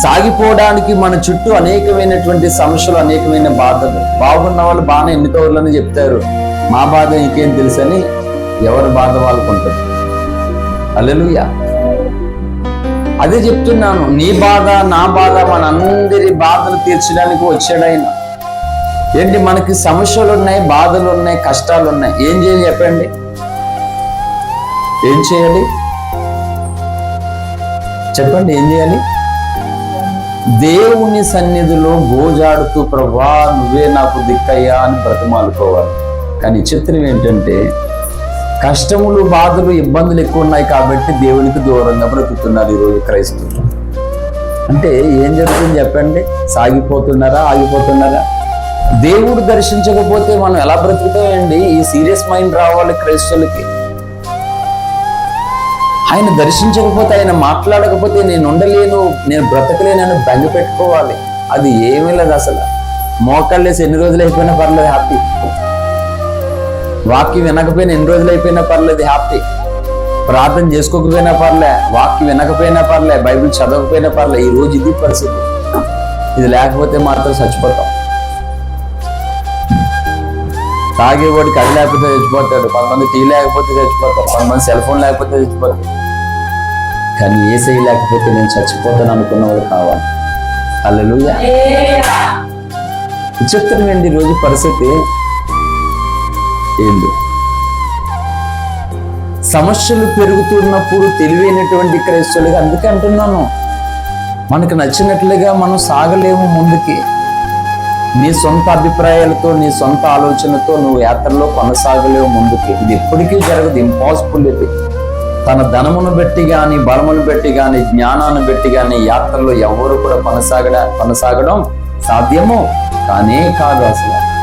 సాగిపోవడానికి మన చుట్టూ అనేకమైనటువంటి సమస్యలు, అనేకమైన బాధలు. బాగున్న వాళ్ళు బాగానే ఎన్ని కవర్లని చెప్తారు, మా బాధ ఇంకేం తెలుసని ఎవరి బాధ వాళ్ళకు ఉంటుంది. హల్లెలూయా. అదే చెప్తున్నాను, నీ బాధ నా బాధ మనందరి బాధలు తీర్చడానికి వచ్చాడు ఆయన. ఏంటి, మనకి సమస్యలు ఉన్నాయి, బాధలు ఉన్నాయి, కష్టాలు ఉన్నాయి. ఏం చేయాలి చెప్పండి? ఏం చేయాలి చెప్పండి? ఏం చేయాలి? దేవుని సన్నిధిలో గోజాడుతూ, ప్రభా నువ్వే నాకు దిక్కయ్యా అని బ్రతిమాలుకోవాలి. కానీ చిత్రం ఏంటంటే, కష్టములు, బాధలు, ఇబ్బందులు ఎక్కువ ఉన్నాయి కాబట్టి దేవునికి దూరంగా బ్రతుకుతున్నారు ఈరోజు క్రైస్తవులు. అంటే ఏం జరుగుతుంది చెప్పండి? సాగిపోతున్నారా, ఆగిపోతున్నారా? దేవుడు దర్శించకపోతే మనం ఎలా బ్రతుకుతామండి? ఈ సీరియస్ మైండ్ రావాలి క్రైస్తవులకి. ఆయన దర్శించకపోతే, ఆయన మాట్లాడకపోతే నేను ఉండలేను, నేను బ్రతకలేనని బెంగ పెట్టుకోవాలి. అది ఏమీ లేదు అసలు. మోకాళ్ళేసి ఎన్ని రోజులు అయిపోయినా పర్లేదు, హ్యాపీ. వాక్యం వినకపోయినా ఎన్ని రోజులు అయిపోయినా పర్లేదు, హ్యాపీ. ప్రార్థన చేసుకోకపోయినా పర్లే, వాక్యం వినకపోయినా పర్లే, బైబిల్ చదవకపోయినా పర్లే. ఈ రోజు ఇది పరిస్థితి. ఇది లేకపోతే మాత్రం చచ్చిపోతాం. తాగేవాడికి అది లేకపోతే చచ్చిపోతాడు, కొంతమంది టీ లేకపోతే చచ్చిపోతారు, కొంతమంది సెల్ ఫోన్ లేకపోతే చచ్చిపోతారు. కానీ యేసయ్య లేకపోతే నేను చచ్చిపోతాను అనుకున్నవాడు కావాలి. హల్లెలూయా. విచిత్రం ఏంటి రోజు పరిస్థితి ఏంటి? సమస్యలు పెరుగుతున్నప్పుడు తెలివైనటువంటి క్రైస్తవులుగా, అందుకే అంటున్నాను, మనకు నచ్చినట్లుగా మనం సాగలేము ముందుకి. నీ సొంత అభిప్రాయాలతో, నీ సొంత ఆలోచనతో నువ్వు యాత్రలో కొనసాగలేవు ముందుకి. ఇది ఎప్పటికీ జరగదు, ఇంపాసిబుల్. ఇది తన ధనమును బట్టి కానీ, బలమును బట్టి కానీ, జ్ఞానాన్ని బట్టి కానీ యాత్రలో ఎవరు కూడా కొనసాగడం సాధ్యము కానే కాదు అసలు.